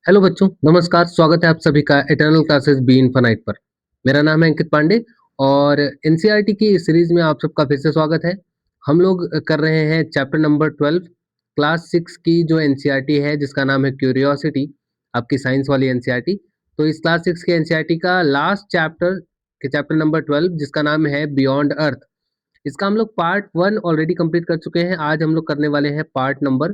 Hello बच्चों, नमस्कार। स्वागत है आप सभी का इटर्नल क्लासेस बी इनफाइनाइट पर। मेरा नाम है अंकित पांडे और एनसीईआरटी की इस सीरीज में आप सबका फिर से स्वागत है। हम लोग कर रहे हैं चैप्टर नंबर 12 क्लास 6 की जो एनसीईआरटी है जिसका नाम है क्यूरियोसिटी, आपकी साइंस वाली एनसीईआरटी। तो इस क्लास 6 के एनसीईआरटी का लास्ट चैप्टर के चैप्टर नंबर 12 जिसका नाम है बियॉन्ड अर्थ। इसका हम लोग पार्ट 1 ऑलरेडी कंप्लीट कर चुके हैं। आज हम लोग करने वाले हैं पार्ट नंबर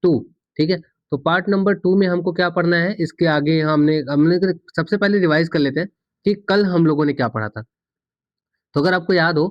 2। ठीक है, तो पार्ट नंबर 2 में हमको क्या पढ़ना है, इसके आगे हमने हमने सबसे पहले रिवाइज कर लेते हैं कि कल हम लोगों ने क्या पढ़ा था। तो अगर आपको याद हो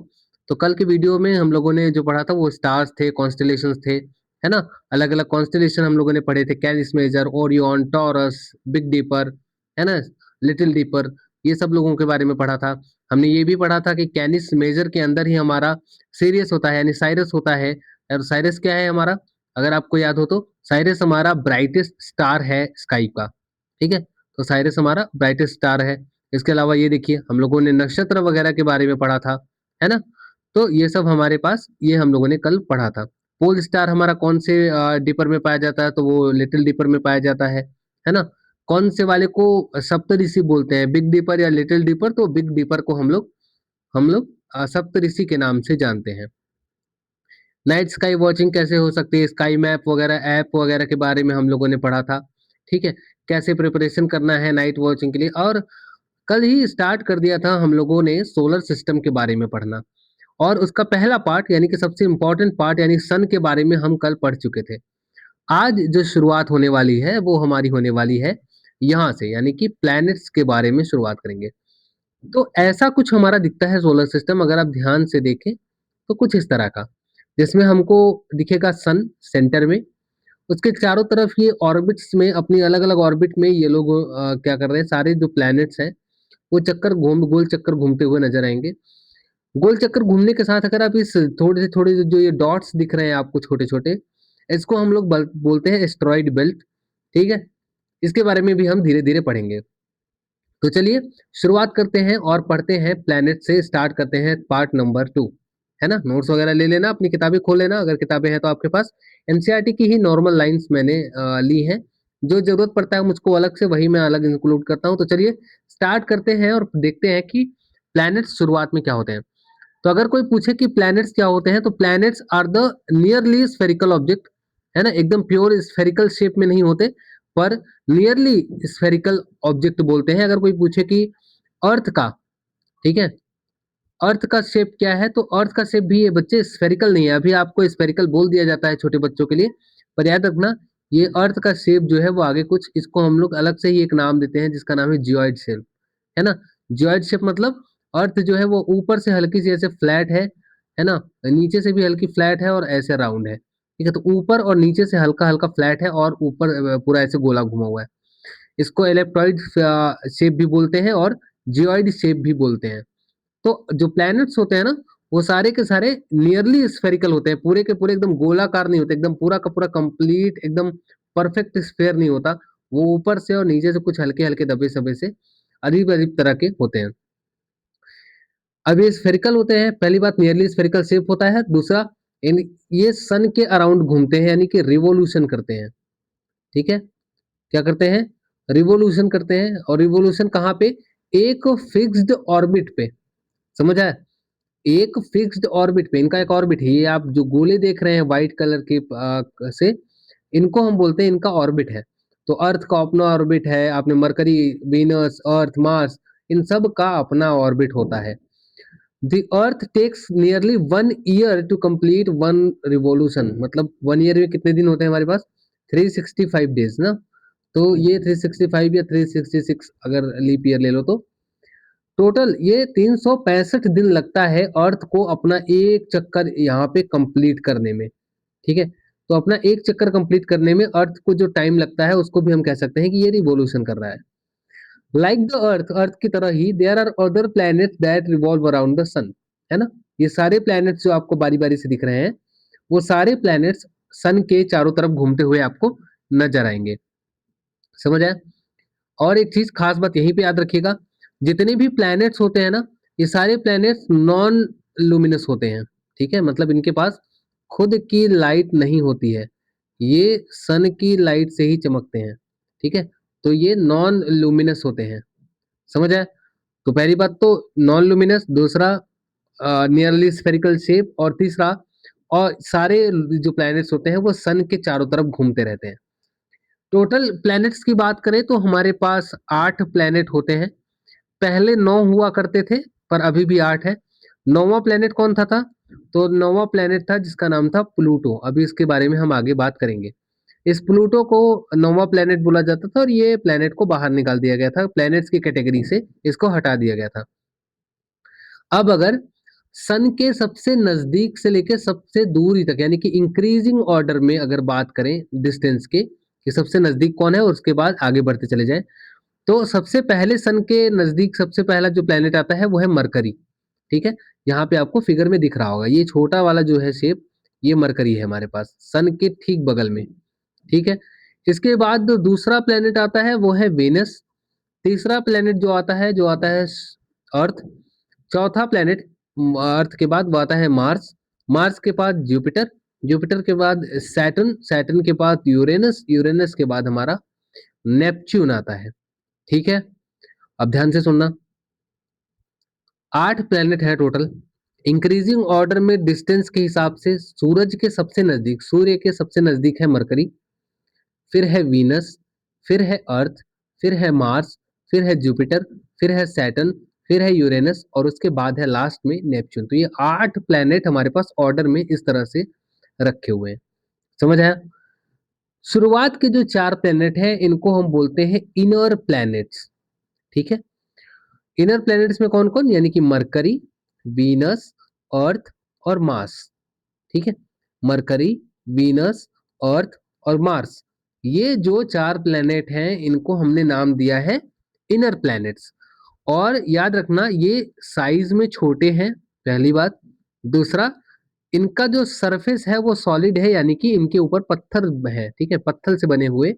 तो कल के वीडियो में हम लोगों ने जो पढ़ा था वो स्टार्स थे, कॉन्स्टेलेशंस थे, है ना? अलग-अलग कॉन्स्टेलेशन हम लोगों ने पढ़े थे, Canis Major, Orion, Taurus, Big Dipper, है ना? लिटिल दीपर, ये सब लोगों के बारे में पढ़ा था। हमने ये भी पढ़ा था कि कैनिस मेजर के अंदर ही हमारा सिरियस होता है यानी साइरस होता है। और साइरस क्या है हमारा? अगर आपको याद हो तो साइरस हमारा ब्राइटेस्ट स्टार है स्काई का, ठीक है? तो साइरस हमारा ब्राइटेस्ट स्टार है। इसके अलावा ये देखिए हम लोगों ने नक्षत्र वगैरह के बारे में पढ़ा था, है ना? तो ये सब हमारे पास ये हम लोगों ने कल पढ़ा था। पोल स्टार हमारा कौन से डिपर में पाया जाता है? तो वो लिटिल डिपर में पाया जाता है ना? कौन से वाले को सप्तऋषि बोलते हैं? बिग डिपर या लिटिल डिपर? तो बिग डिपर को हम लोग सप्तऋषि के नाम से जानते हैं। नाइट स्काई वॉचिंग कैसे हो सकती है? स्काई मैप वगैरह ऐप वगैरह के बारे में हम लोगों ने पढ़ा था, ठीक है? कैसे प्रिपरेशन करना है नाइट वॉचिंग के लिए और कल ही स्टार्ट कर दिया था हम लोगों ने सोलर सिस्टम के बारे में पढ़ना और उसका पहला पार्ट यानी कि सबसे इम्पोर्टेंट पार्ट यानी सन के बारे में हम कल पढ़ चुके थे। आज जो शुरुआत होने वाली है वो हमारी होने वाली है यहाँ से यानी कि प्लैनेट्स के बारे में शुरुआत करेंगे। तो ऐसा कुछ हमारा दिखता है सोलर सिस्टम अगर आप ध्यान से देखें तो कुछ इस तरह का, जिसमें हमको दिखेगा सन सेंटर में, उसके चारों तरफ ये ऑर्बिट्स में अपनी अलग-अलग ऑर्बिट में ये लोग क्या कर रहे हैं सारे जो प्लैनेट्स हैं वो गोल चक्कर घूमते हुए नज़र आएँगे। गोल चक्कर घूमने के साथ अगर आप इस थोड़े से थोड़े जो ये डॉट्स दिख रहे हैं आपको छोटे-छोटे, इसको हम लोग बोलते हैं एस्टेरॉयड बेल्ट, ठीक है? इसके बारे में भी हम धीरे-धीरे पढ़ेंगे। तो चलिए शुरुआत करते हैं और पढ़ते हैं प्लैनेट से स्टार्ट करते हैं पार्ट नंबर 2, है ना? नोट्स वगैरह ले लेना, अपनी किताबें खोल लेना अगर किताबें हैं तो आपके पास। एनसीईआरटी की ही नॉर्मल लाइन्स मैंने ली हैं, जो ज़रूरत पड़ता है मुझको अलग से वही मैं अलग इंक्लूड करता हूँ। तो चलिए स्टार्ट करते हैं और देखते हैं कि प्लैनेट्स शुरुआत में क्या होते हैं। तो अगर कोई पूछे कि प्लैनेट्स क्या होते हैं तो planets are the nearly spherical object, है ना? एकदम प्योर स्फेरिकल शेप में नहीं होते पर नियरली स्फेरिकल ऑब्जेक्ट बोलते हैं। अगर कोई पूछे कि अर्थ का, ठीक है? अर्थ का शेप क्या है? तो अर्थ का शेप भी ये बच्चे स्फेरिकल नहीं है। अभी आपको स्फेरिकल बोल दिया जाता है छोटे बच्चों के लिए, पर याद रखना ये अर्थ का शेप जो है वो आगे कुछ इसको हम लोग अलग से ही एक नाम देते हैं जिसका नाम है जियोइड शेप, है ना? जियोइड शेप मतलब अर्थ जो है वो ऊपर से हल्की सी ऐसे फ्लैट है ना? नीचे से भी हल्की फ्लैट है और ऐसे राउंड है, ठीक है? तो ऊपर और नीचे से हल्का-हल्का फ्लैट है और ऊपर पूरा ऐसे गोला घुमा हुआ है। इसको इलिप्टॉइड शेप भी बोलते हैं और जियोइड शेप भी बोलते हैं। तो जो प्लैनेट्स होते हैं ना, वो सारे के सारे नियरली स्फेरिकल होते हैं, पूरे के पूरे एकदम गोलाकार नहीं होते, एकदम पूरा का पूरा कंप्लीट एकदम परफेक्ट स्फीयर नहीं होता। वो ऊपर से और नीचे से कुछ हल्के-हल्के दबे-सबे से अजीब-अजीब तरह के होते हैं। अब ये स्फेरिकल होते हैं, पहली बात नियरली स्फेरिकल शेप होता है, दूसरा इन ये सन के अराउंड घूमते हैं यानी कि रिवोल्यूशन करते हैं, ठीक है? क्या करते हैं? रिवोल्यूशन करते हैं और रिवोल्यूशन कहाँ पे? एक फिक्स्ड ऑर्बिट पे, समझ आया? एक फिक्स्ड ऑर्बिट पे, इनका एक ऑर्बिट है, ये आप जो गोले देख रहे हैं व्हाइट कलर के से, इनको हम बोलते हैं इनका ऑर्बिट है। तो अर्थ का अपना ऑर्बिट है, आपने मरकरी, वीनस, अर्थ, मार्स इन सब का अपना ऑर्बिट होता है। The Earth takes nearly 1 year to complete 1 revolution, मतलब 1 ईयर में कितने दिन होते हैं हमारे पास? 365 डेज़ ना? तो ये 365 या 366 अगर लीप ईयर ले लो तो टोटल ये 365 दिन लगता है अर्थ को अपना एक चक्कर यहाँ पे कंप्लीट करने में, ठीक है? तो अपना एक चक्कर कंप्लीट करने में अर्थ को जो टाइम लगता है उसको भी हम कह सकते हैं कि ये रिवॉल्यूशन कर रहा है। लाइक द अर्थ की तरह ही there are other planets that revolve around the sun, है ना? ये सारे प्लैनेट्स जो आपको बारी-बारी से दिख रहे हैं, वो सारे प्लैनेट्स सन के चारों तरफ घूमते हुए आपको नज़र आएँगे। समझ आया? और एक चीज़ खास बात यहीं पे याद रखिएगा, जितने भी प्लैनेट्स होते हैं ना, ये सारे प्लैनेट्स नॉन लुमिनस होते हैं, ठीक है? मतलब इनके पास खुद की लाइट नहीं होती है, ये सन की लाइट से ही चमकते हैं, ठीक है? तो ये नॉन लुमिनस होते हैं। समझ आया? तो पहली बात तो नॉन लुमिनस, दूसरा नियरली स्फेरिकल शेप, और तीसरा और सारे जो प्लैनेट्स होते हैं वो सन के चारों तरफ घूमते रहते हैं। टोटल प्लैनेट्स की बात करें तो हमारे पास 8 प्लैनेट होते हैं। पहले 9 हुआ करते थे, पर अभी भी 8 है। 9वां प्लैनेट कौन था? तो 9वां प्लैनेट था जिसका नाम था प्लूटो। अभी इसके बारे में हम आगे बात करेंगे। इस प्लूटो को 9वां प्लैनेट बोला जाता था और ये प्लैनेट को बाहर निकाल दिया गया था, प्लैनेट्स की कैटेगरी से इसको हटा दिया गया था। अब अगर सन के सबसे नजदीक से लेकर सबसे दूरी तक, यानी कि इंक्रीजिंग ऑर्डर में अगर बात करें डिस्टेंस के, कि सबसे नजदीक कौन है और उसके बाद आगे बढ़ते चले जाएं, तो सबसे पहले सन के नजदीक सबसे पहला जो प्लेनेट आता है वो है मरकरी। ठीक है, यहाँ पे आपको फिगर में दिख रहा होगा, ये छोटा वाला जो है शेप, ये मरकरी है हमारे पास सन के ठीक बगल में। ठीक है, इसके बाद जो दूसरा प्लेनेट आता है वो है वेनस। तीसरा प्लेनेट जो आता है अर्थ। चौथा प्लेनेट अर्थ के बाद वो आता है मार्स। मार्स के बाद जुपिटर। जुपिटर के बाद सैटर्न। सैटर्न के बाद यूरेनस। यूरेनस के बाद हमारा नेपच्यून आता है। ठीक है, अब ध्यान से सुनना। 8 प्लेनेट है टोटल। इंक्रीजिंग ऑर्डर में डिस्टेंस के हिसाब से सूरज के सबसे नजदीक, सूर्य के सबसे नजदीक है मरकरी, फिर है वीनस, फिर है अर्थ, फिर है मार्स, फिर है जुपिटर, फिर है सैटर्न, फिर है यूरेनस और उसके बाद है लास्ट में नेपच्यून। तो ये 8 प्लेनेट हमारे पास ऑर्डर में इस तरह से रखे हुए हैं। समझ आया? शुरुआत के जो 4 प्लेनेट हैं इनको हम बोलते हैं इनर प्लैनेट्स। ठीक है, इनर प्लैनेट्स में कौन कौन, यानी कि मरकरी, वीनस, अर्थ और मार्स। ठीक है, मरकरी, वीनस, अर्थ और मार्स, ये जो 4 प्लैनेट हैं इनको हमने नाम दिया है इनर प्लैनेट्स। और याद रखना ये साइज में छोटे हैं, पहली बात। दूसरा, इनका जो सरफेस है वो सॉलिड है, यानी कि इनके ऊपर पत्थर है। ठीक है, पत्थर से बने हुए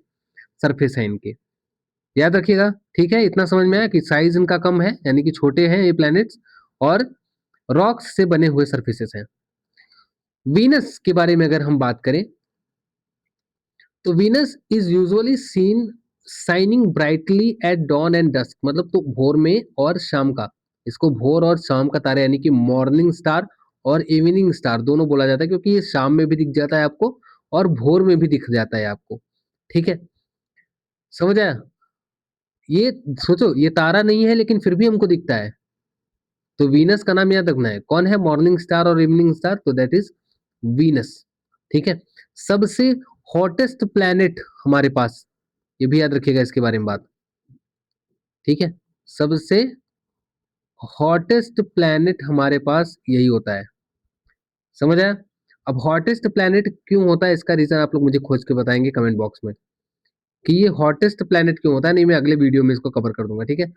सरफेस है इनके, याद रखिएगा। ठीक है, इतना समझ में आया कि साइज इनका कम है, यानी कि छोटे हैं ये प्लैनेट्स, और रॉक्स से बने हुए सरफेसेस हैं। वीनस के बारे में अगर हम बात करें तो Venus is usually seen shining brightly at dawn and dusk, मतलब तो भोर में और शाम का, इसको भोर और शाम का तारा यानी कि मॉर्निंग स्टार और इवनिंग स्टार दोनों बोला जाता है, क्योंकि ये शाम में भी दिख जाता है आपको और भोर में भी दिख जाता है आपको। ठीक है, समझ आया? ये सोचो, ये तारा नहीं है लेकिन फिर भी हमको दिखता है। तो वीनस का नाम याद रखना है, कौन है मॉर्निंग स्टार और इवनिंग स्टार, तो दैट इज वीनस। ठीक है, सबसे हॉटेस्ट प्लैनेट हमारे पास, ये भी याद रखिएगा इसके बारे में बात। ठीक है, सबसे हॉटेस्ट प्लैनेट हमारे पास यही होता है। समझ आया? अब हॉटेस्ट प्लैनेट क्यों होता है इसका रीजन आप लोग मुझे खोज के बताएंगे कमेंट बॉक्स में, कि ये हॉटेस्ट प्लैनेट क्यों होता है। नहीं, मैं अगले वीडियो में इसको कवर कर दूंगा। ठीक है,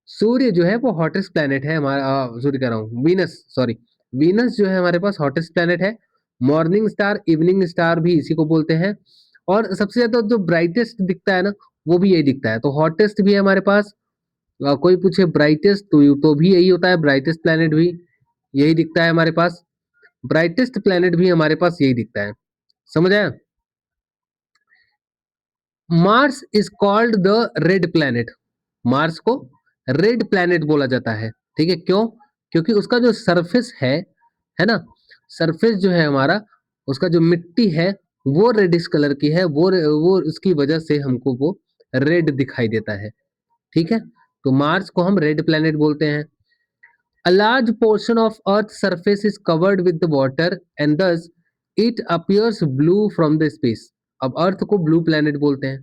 सूर्य जो है वो हॉटेस्ट प्लैनेट है हमारा, सूर्य कह रहा हूँ, वीनस, सॉरी, वीनस जो है हमारे पास हॉटेस्ट प्लैनेट है। मॉर्निंग स्टार, इवनिंग स्टार भी इसी को बोलते हैं, और सबसे ज्यादा जो ब्राइटेस्ट दिखता है ना वो भी यही दिखता है। तो हॉटेस्ट भी है हमारे पास। कोई पूछे ब्राइटेस्ट तो भी यही होता है, ब्राइटेस्ट प्लैनेट भी यही दिखता है हमारे पास, ब्राइटेस्ट प्लैनेट भी हमारे पास यही दिखता है। समझ आया? Mars is called the red planet. Mars को रेड प्लैनेट बोला जाता है। ठीक है, क्यों? क्योंकि उसका जो सरफेस है ना, सरफेस जो है हमारा, उसका जो मिट्टी है वो रेडिश कलर की है, वो उसकी वजह से हमको वो रेड दिखाई देता है। ठीक है, तो मार्स को हम रेड प्लैनेट बोलते हैं। A large portion of Earth's surface is covered with the water and thus it appears blue from the space. अब अर्थ को ब्लू प्लैनेट बोलते हैं।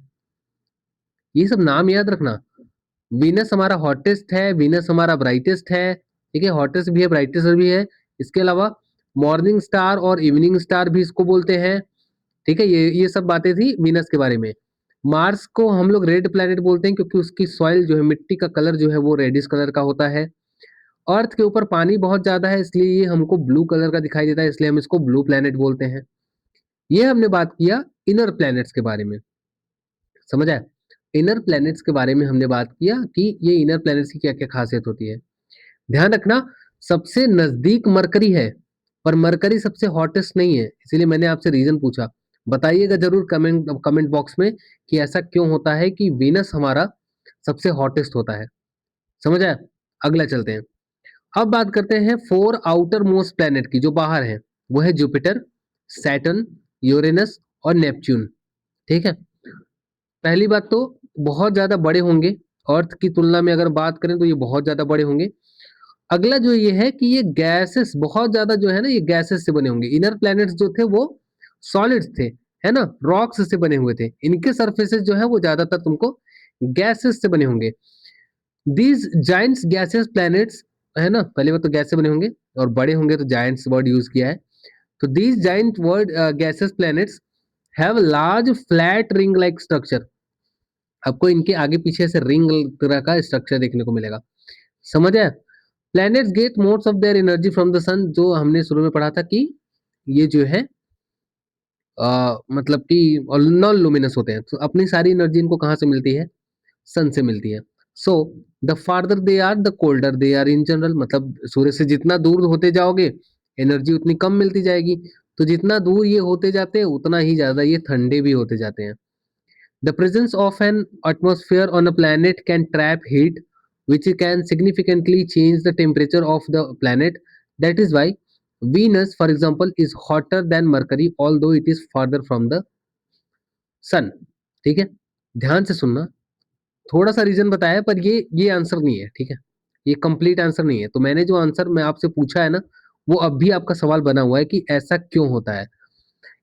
ये सब नाम याद रखना। वीनस हमारा हॉटेस्ट है, वीनस हमारा ब्राइटेस्ट है। ठीक है, हॉटेस्ट भी है, ब्राइटेस्ट भी है। इसके अलावा मॉर्निंग स्टार और इवनिंग स्टार भी इसको बोलते हैं। ठीक है, ये सब बातें थी वीनस के बारे में। मार्स को हम लोग रेड प्लैनेट बोलते हैं क्योंकि उसकी सॉइल जो है, मिट्टी का कलर जो है वो रेडिश कलर का होता है। अर्थ के ऊपर पानी बहुत ज्यादा है इसलिए ये हमको ब्लू कलर का दिखाई देता है, इसलिए हम इसको ब्लू प्लैनेट बोलते हैं। ये हमने बात किया इनर प्लैनेट्स के बारे में। समझ आया? इनर प्लैनेट्स के बारे में हमने बात किया कि ये इनर प्लैनेट्स की क्या क्या खासियत होती है। ध्यान रखना, सबसे नजदीक मरकरी है, पर मरकरी सबसे हॉटेस्ट नहीं है, इसीलिए मैंने आपसे रीजन पूछा। बताइएगा जरूर कमेंट कमेंट बॉक्स में कि ऐसा क्यों होता है कि वीनस हमारा सबसे हॉटेस्ट होता है। समझ आया? अगला चलते हैं। अब बात करते हैं फोर आउटर मोस्ट प्लेनेट की जो बाहर है। वो है जुपिटर, सैटर्न, यूरेनस और नेपच्यून। ठीक है। पहली बात तो बहुत ज्यादा बड़े होंगे, अर्थ की तुलना में अगर बात करें तो ये बहुत ज्यादा बड़े होंगे। अगला जो ये है कि ये गैसेस बहुत ज्यादा जो है ना, ये गैसेस से बने होंगे। इनर प्लैनेट्स जो थे वो सॉलिड्स थे, है ना, रॉक्स से बने हुए थे। इनके सरफेसेस जो है वो ज्यादातर तुमको गैसेस से बने होंगे। दीज जाइंट्स गैसेस प्लैनेट्स, है ना, पहले बात तो गैस से बने होंगे, और बड़े होंगे तो जाइंट्स वर्ड यूज किया है। तो these giant word gases planets have large flat ring like structure. आपको इनके आगे पीछे से रिंग तरह का स्ट्रक्चर देखने को मिलेगा। समझ आया? Planets get most of their energy from the sun, जो हमने शुरू में पढ़ा था कि ये जो है मतलब कि नॉन लुमिनस होते हैं, तो अपनी सारी एनर्जी इनको कहाँ से मिलती है? सन से मिलती है। So the farther they are the colder they are in general, मतलब सूर्य से जितना दूर होते जाओगे एनर्जी उतनी कम मिलती जाएगी। तो जितना दूर ये होते जाते हैं उतना ही ज्यादा ये ठंडे भी होते जाते हैं। The presence of an atmosphere on a planet can trap heat, which can significantly change the temperature of the planet. That is why Venus, for example, is hotter than Mercury, although it is farther from the Sun. ठीक है, ध्यान से सुनना। थोड़ा सा reason बताया, पर ये आंसर नहीं है, ठीक है, ये कंप्लीट आंसर नहीं है। तो मैंने जो आंसर मैं आपसे पूछा है ना, वो अब भी आपका सवाल बना हुआ है कि ऐसा क्यों होता है।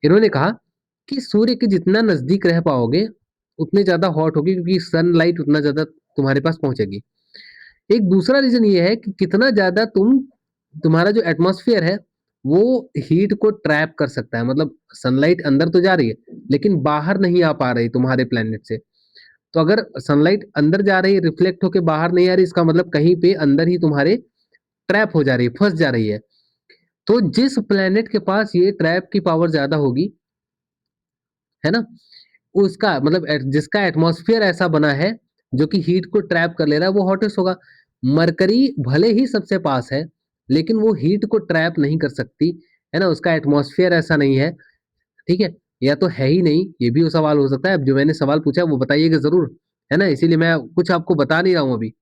इन्होंने कहा कि सूर्य के जितना नजदीक रह पाओगे उतने ज्यादा हॉट होगी, क्योंकि सनलाइट उतना ज्यादा तुम्हारे पास पहुंचेगी। एक दूसरा रीजन ये है कि कितना ज्यादा तुम्हारा जो एटमॉस्फेयर है वो हीट को ट्रैप कर सकता है। मतलब सनलाइट अंदर तो जा रही है लेकिन बाहर नहीं आ पा रही तुम्हारे प्लेनेट से। तो अगर सनलाइट अंदर जा रही है, रिफ्लेक्ट होके बाहर नहीं आ रही, इसका मतलब कहीं पे अंदर ही तुम्हारे ट्रैप हो जा रही है, फंस जा रही है। तो जिस प्लेनेट के पास ये ट्रैप की पावर ज्यादा होगी, है ना, उसका मतलब जिसका एटमॉस्फेयर ऐसा बना है जो कि हीट को ट्रैप कर ले रहा है, वो हॉटेस्ट होगा। मरकरी भले ही सबसे पास है लेकिन वो हीट को ट्रैप नहीं कर सकती, है ना, उसका एटमॉस्फेयर ऐसा नहीं है। ठीक है, या तो है ही नहीं, ये भी वो सवाल हो सकता है। अब जो मैंने सवाल पूछा है वो बताइएगा जरूर, है ना, इसीलिए मैं कुछ आपको बता नहीं रहा हूँ अभी,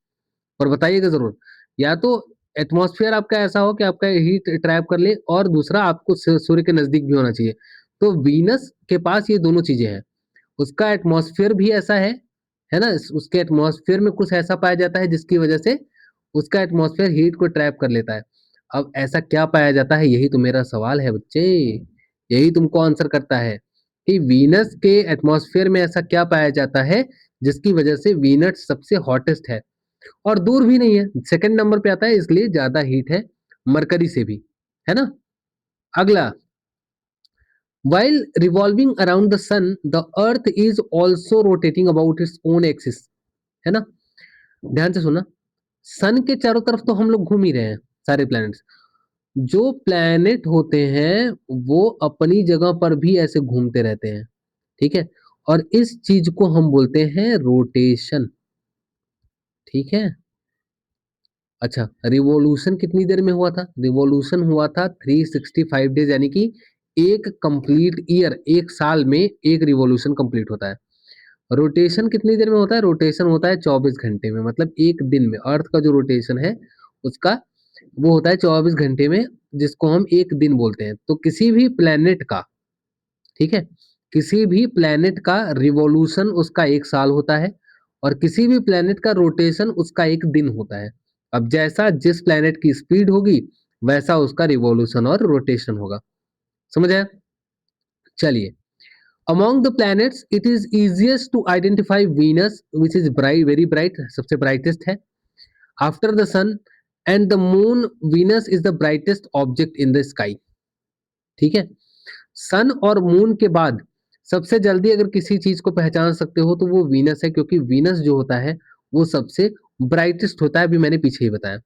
पर बताइएगा जरूर। या तो एटमॉस्फेयर आपका ऐसा हो कि आपका हीट ट्रैप कर ले, और दूसरा आपको सूर्य के नजदीक भी होना चाहिए। तो वीनस के पास ये दोनों चीजें हैं। उसका एटमॉस्फेयर भी ऐसा है ना, उसके एटमॉस्फेयर में कुछ ऐसा पाया जाता है जिसकी वजह से उसका एटमॉस्फेयर हीट को ट्रैप कर लेता है। अब ऐसा क्या पाया जाता है, यही तो मेरा सवाल है बच्चे, यही तुमको आंसर करता है कि वीनस के एटमॉस्फेयर में ऐसा क्या पाया जाता है जिसकी वजह से वीनस सबसे हॉटेस्ट है, और दूर भी नहीं है, सेकंड नंबर पे आता है, इसलिए ज्यादा हीट है मरकरी से भी, है ना। अगला, while revolving around the sun, the earth is also rotating about its own axis, है ना। ध्यान से सुना, सन के चारों तरफ तो हम लोग घूम ही रहे हैं सारे प्लैनेट्स। जो प्लैनेट होते हैं वो अपनी जगह पर भी ऐसे घूमते रहते हैं, ठीक है, और इस चीज को हम बोलते हैं रोटेशन। ठीक है। अच्छा, रिवॉल्यूशन कितनी देर में हुआ था? रिवॉल्यूशन हुआ था 365 डेज, यानी कि एक कंप्लीट ईयर, एक साल में एक रिवॉल्यूशन कंप्लीट होता है। रोटेशन कितनी देर में होता है? रोटेशन होता है 24 घंटे में, मतलब एक दिन में। अर्थ का जो रोटेशन है उसका वो होता है 24 घंटे में, जिसको हम एक दिन बोलते हैं। तो किसी भी प्लेनेट का, ठीक है, किसी भी प्लेनेट का रिवॉल्यूशन उसका एक साल होता है, और किसी भी प्लेनेट का रोटेशन उसका एक दिन होता है। अब जैसा जिस प्लेनेट की स्पीड होगी वैसा उसका रिवॉल्यूशन और रोटेशन होगा। समझ आया? चलिए, among the planets it is easiest to identify Venus which is bright, very bright, सबसे ब्राइटेस्ट है after the sun, and the moon. Venus is the brightest object in the sky. ठीक है, सन और मून के बाद सबसे जल्दी अगर किसी चीज को पहचान सकते हो तो वो वीनस है, क्योंकि वीनस जो होता है वो सबसे ब्राइटेस्ट होता है, अभी मैंने पीछे ही बताया।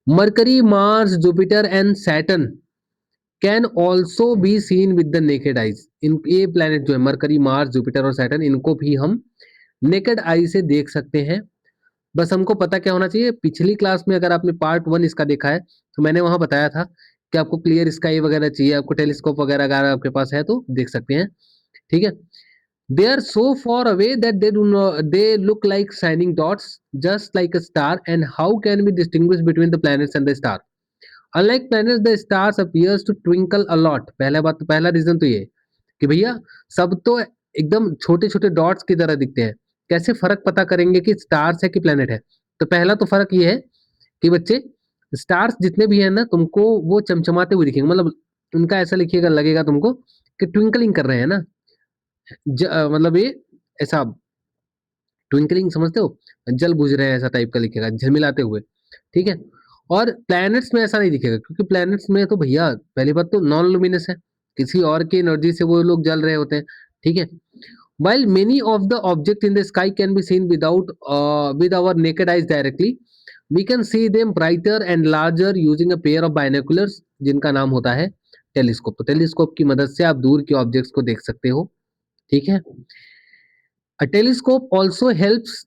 Mercury, Mars, Jupiter and Saturn can also be seen with the naked eyes. इन ये प्लैनेट जो है मरकरी, मार्स, जुपिटर और सैटर्न, इनको भी हम नेकेड आई से देख सकते हैं। बस हमको पता क्या होना चाहिए, पिछली क्लास में अगर आपने पार्ट 1 इसका देखा है तो मैंने वहां बताया था कि आपको क्लियर स्काई वगैरह चाहिए, आपको टेलीस्कोप वगैरह अगर आपके पास है तो देख सकते हैं, ठीक है। They are so far away that they look like shining dots just like a star, and how can be distinguish between the planets and the star? Unlike planets the stars appears to twinkle a lot. पहला बात तो, पहला reason तो ये कि भैया सब तो एकदम छोटे छोटे डॉट्स की तरह दिखते हैं, कैसे फर्क पता करेंगे कि स्टार्स है कि प्लेनेट है? तो पहला तो फर्क ये है कि बच्चे, स्टार्स जितने भी हैं ना, तुमको वो चमचमाते हुए दिखेंगे, मतलब उनका ऐसा लिखिएगा, लगेगा तुमको कि ट्विंकलिंग कर रहे हैं ना, मतलब ये ऐसा ट्विंकलिंग समझते हो, जल बुझ रहे हैं ऐसा टाइप का लिखेगा, झिलमिलाते हुए, ठीक है। और प्लैनेट्स में ऐसा नहीं दिखेगा, क्योंकि प्लैनेट्स में तो भैया पहली बात तो नॉन लुमिनस है, किसी और की एनर्जी से वो लोग जल रहे होते हैं, ठीक है। While many of the objects in the sky can be seen with our naked eyes directly, we can see them brighter and larger using a pair of binoculars, जिनका नाम होता है टेलीस्कोप। तो टेलीस्कोप की मदद से आप दूर के ऑब्जेक्ट्स को देख सकते हो, ठीक है। A telescope also helps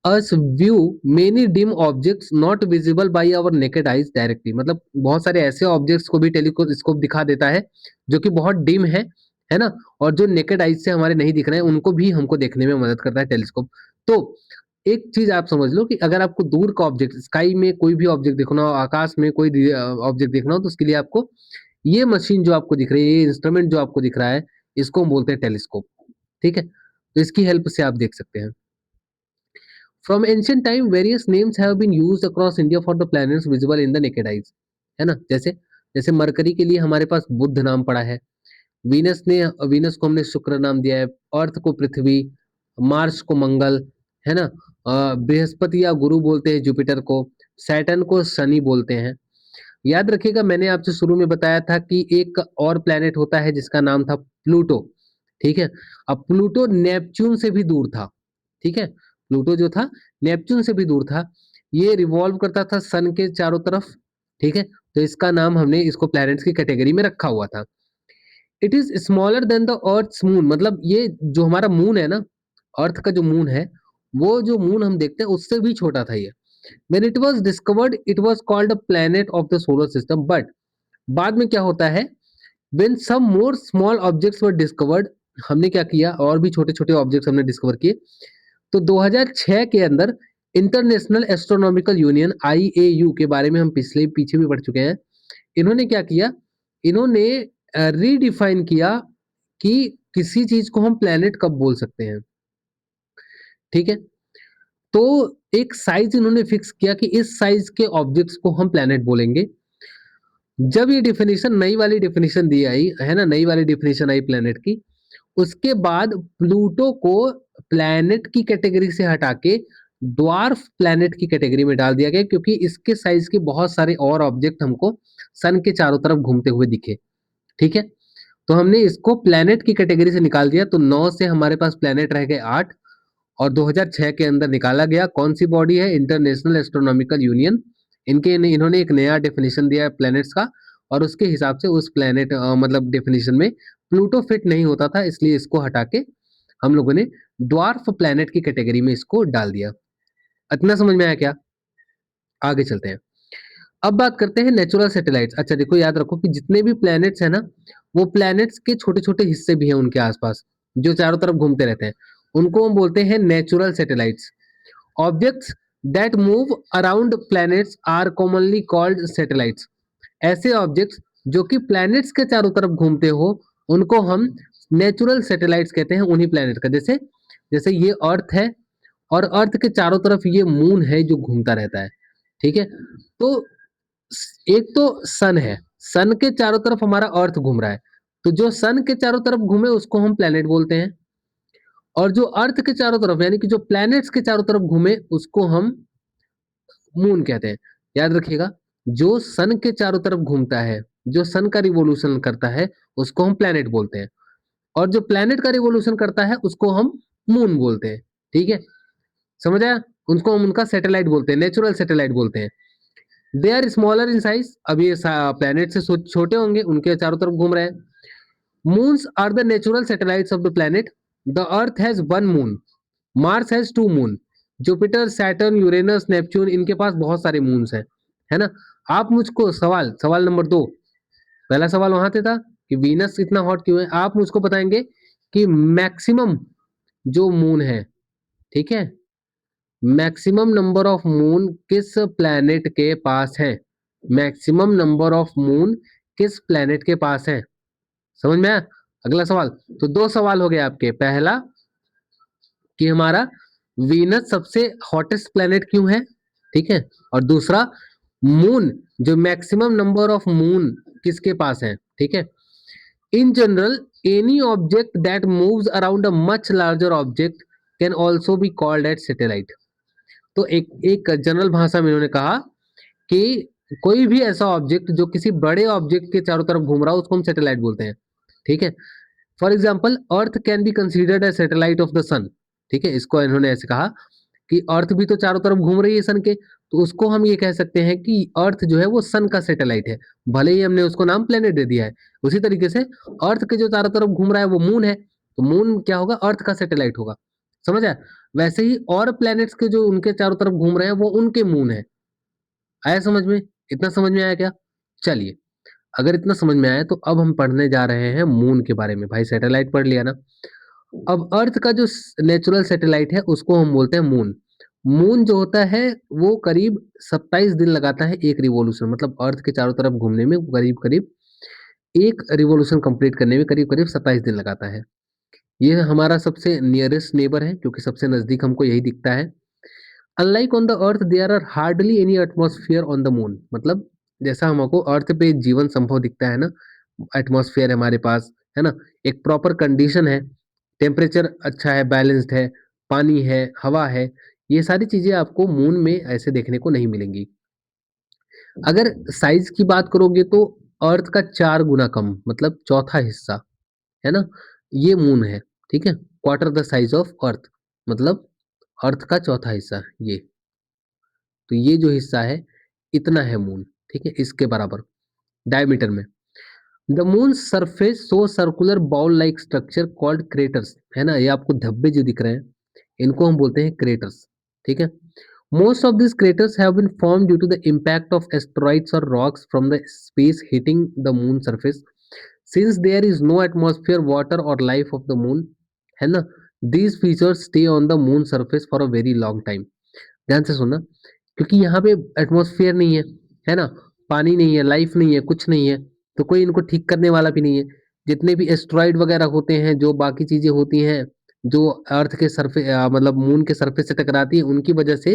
us view many dim objects not visible by our naked eyes directly। मतलब बहुत सारे ऐसे ऑब्जेक्ट्स को भी टेलीस्कोप दिखा देता है जो कि बहुत डिम है ना, और जो नेकेड आइज से हमारे नहीं दिख रहे हैं उनको भी हमको देखने में मदद करता है टेलीस्कोप। तो एक चीज आप समझ लो कि अगर आपको दूर का ऑब्जेक्ट, स्काई में कोई भी ऑब्जेक्ट देखना हो, आकाश में कोई ऑब्जेक्ट देखना हो, तो उसके लिए आपको ये मशीन जो आपको दिख रही है, ये इंस्ट्रूमेंट जो आपको दिख रहा है, इसको हम बोलते हैं टेलीस्कोप, ठीक है। तो इसकी हेल्प से आप देख सकते हैं। From ancient time various names have been used across India for the planets visible in the naked eyes, है ना। जैसे जैसे मरकरी के लिए हमारे पास बुध नाम पड़ा है, वीनस को हमने शुक्र नाम दिया है, अर्थ को पृथ्वी, मार्स को मंगल, है ना। बृहस्पति या गुरु बोलते हैं जुपिटर को, सैटर्न को शनि बोलते हैं। याद रखिएगा, मैंने आपसे शुरू में बताया था कि एक और प्लेनेट होता है जिसका नाम था प्लूटो, ठीक है। अब प्लूटो नेपच्यून से भी दूर था, ठीक है। प्लूटो जो था नेपच्यून से भी दूर था, ये रिवॉल्व करता था सन के चारों तरफ, ठीक है। तो इसका नाम हमने इसको प्लैनेट्स की कैटेगरी में रखा हुआ था। It is smaller than the earth moon, मतलब ये जो हमारा मून है ना, अर्थ का जो मून है, वो जो मून हम देखते हैं उससे भी छोटा था ये। When it was discovered, it was called a planet of the solar system. But बाद में क्या होता है, when some more small objects were discovered, हमने क्या किया, और भी छोटे छोटे ऑब्जेक्ट्स हमने डिस्कवर किए। तो 2006 के अंदर इंटरनेशनल एस्ट्रोनॉमिकल यूनियन IAU के बारे में हम पीछे भी पढ़ चुके हैं। इन्होंने क्या किया, इन्होंने रीडिफाइन किया कि किसी चीज को हम प्लेनेट कब बोल सकते हैं, ठीक है। तो एक साइज इन्होंने फिक्स किया कि इस साइज के ऑब्जेक्ट्स को हम प्लेनेट बोलेंगे। जब ये डेफिनेशन, नई वाली डेफिनेशन दी आई है ना, नई वाली डेफिनेशन आई प्लेनेट की, उसके बाद प्लूटो को प्लेनेट की कैटेगरी से हटा के ड्वार्फ प्लेनेट की कैटेगरी में डाल दिया गया, क्योंकि इसके साइज के बहुत सारे और ऑब्जेक्ट हमको सन के चारों तरफ घूमते हुए दिखे, ठीक है। तो हमने इसको प्लेनेट की कैटेगरी से निकाल दिया। तो 9 से हमारे पास प्लेनेट रह गए 8, और 2006 के अंदर निकाला गया कौन सी बॉडी है, इंटरनेशनल एस्ट्रोनॉमिकल यूनियन। इन्होंने एक नया डेफिनेशन दिया है प्लैनेट्स का, और उसके हिसाब से उस प्लैनेट मतलब डेफिनेशन में प्लूटो फिट नहीं होता था, इसलिए इसको हटा के हम लोगों ने ड्वार्फ प्लैनेट की कैटेगरी में इसको डाल दिया। इतना समझ में आया क्या? आगे चलते हैं। अब बात करते हैं नेचुरल सैटेलाइट्स। अच्छा देखो, याद रखो कि जितने भी प्लैनेट्स हैं ना, वो प्लैनेट्स के छोटे छोटे हिस्से भी हैं उनके आसपास, जो चारों तरफ घूमते रहते हैं, उनको हम बोलते हैं natural satellites. Objects that move around planets are commonly called satellites. ऐसे ऑब्जेक्ट्स जो कि प्लैनेट्स के चारों तरफ घूमते हो, उनको हम नेचुरल सैटेलाइट्स कहते हैं, उन्हीं प्लैनेट का। जैसे जैसे ये अर्थ है, और अर्थ के चारों तरफ ये मून है जो घूमता रहता है, ठीक है। तो एक तो सन है, सन के चारों तरफ हमारा अर्थ घूम रहा है, तो जो सन के चारों तरफ घूमे उसको हम प्लैनेट बोलते हैं, और जो अर्थ के चारों तरफ यानी कि जो प्लैनेट्स के चारों तरफ घूमे उसको हम मून कहते हैं। याद रखिएगा, जो सन के चारों तरफ घूमता है, जो सन का रिवोल्यूशन करता है, उसको हम प्लैनेट बोलते हैं, और जो प्लैनेट का रिवोल्यूशन करता है उसको हम मून बोलते हैं, ठीक है। समझ आया? उनको हम उनका सैटेलाइट बोलते हैं, नेचुरल सैटेलाइट बोलते हैं। They are smaller in size, अब ये प्लैनेट से छोटे होंगे, उनके चारों तरफ घूम रहे हैं। Moons are the natural satellites of the planet. The Earth has one moon, Mars has two moon, Jupiter, Saturn, Uranus, Neptune, इनके पास बहुत सारे मून्स हैं, है ना। आप मुझको सवाल सवाल नंबर 2, पहला सवाल वहां से था कि वीनस इतना हॉट क्यों है, आप मुझको बताएंगे कि मैक्सिमम जो मून है, ठीक है, मैक्सिमम नंबर ऑफ मून किस प्लैनेट के पास है, मैक्सिमम नंबर ऑफ मून किस प्लैनेट के पास है, समझ में आया? अगला सवाल, तो दो सवाल हो गए आपके, पहला कि हमारा वीनस सबसे हॉटेस्ट प्लैनेट क्यों है, ठीक है, और दूसरा मून, जो मैक्सिमम नंबर ऑफ मून किसके पास है, ठीक है। In general any object that moves around a much larger object can also be called eight satellite. तो एक एक जनरल भाषा में उन्होंने कहा कि कोई भी ऐसा ऑब्जेक्ट जो किसी बड़े ऑब्जेक्ट के चारों तरफ घूम रहा हो उसको हम सैटेलाइट बोलते हैं, ठीक है। For example earth can be considered a satellite of the sun, ठीक है, इसको इन्होंने ऐसे कहा कि अर्थ भी तो चारों तरफ घूम रही है सन के, तो उसको हम ये कह सकते हैं कि अर्थ जो है वो सन का सैटेलाइट है, भले ही हमने उसको नाम प्लेनेट दे दिया है। उसी तरीके से अर्थ के जो चारों तरफ घूम रहा है वो मून है, तो मून क्या होगा, अर्थ का सैटेलाइट होगा, समझ आया? वैसे ही और प्लैनेट्स के जो उनके चारों तरफ घूम रहे हैं वो उनके मून है। आया समझ में? इतना समझ में आया क्या? चलिए, अगर इतना समझ में आया तो अब हम पढ़ने जा रहे हैं मून के बारे में। भाई सैटेलाइट पढ़ लिया ना, अब अर्थ का जो नेचुरल सैटेलाइट है उसको हम बोलते हैं मून। मून जो होता है वो करीब 27 दिन लगाता है एक रिवॉल्यूशन, मतलब अर्थ के चारों तरफ घूमने में करीब करीब एक रिवॉल्यूशन कंप्लीट करने में करीब करीब 27 दिन लगाता है। ये हमारा सबसे नियरेस्ट नेबर है क्योंकि सबसे नजदीक हमको यही दिखता है। Unlike on the Earth there are hardly any atmosphere on the moon, मतलब जैसा हमको अर्थ पे जीवन संभव दिखता है ना, एटमॉस्फेयर है हमारे पास, है ना, एक प्रॉपर कंडीशन है, टेम्परेचर अच्छा है, बैलेंस्ड है, पानी है, हवा है, ये सारी चीजें आपको मून में ऐसे देखने को नहीं मिलेंगी। अगर साइज की बात करोगे तो अर्थ का 4 गुना कम, मतलब चौथा हिस्सा, है ना, ये मून है, ठीक है, quarter the size of earth, मतलब अर्थ का चौथा हिस्सा ये, तो ये जो हिस्सा है इतना है मून, ठीक है, इसके बराबर डायमीटर में। The moon surface so circular ball like structure called craters, है ना, ये आपको धब्बे जो दिख रहे हैं इनको हम बोलते हैं क्रेटर्स, ठीक है। Most of this craters have been form due to the impact of asteroids और rocks from the space hitting the moon surface since there is no atmosphere water और लाइफ ऑफ द मून, है ना, these features stay on the moon surface for a very long time. ध्यान से सुनना, क्योंकि यहाँ पे एटमॉस्फेयर नहीं है ना, पानी नहीं है, लाइफ नहीं है, कुछ नहीं है, तो कोई इनको ठीक करने वाला भी नहीं है। जितने भी एस्ट्रॉइड वगैरह होते हैं, जो बाकी चीजें होती हैं जो अर्थ के सरफे मतलब मून के सरफेस से टकराती है, उनकी वजह से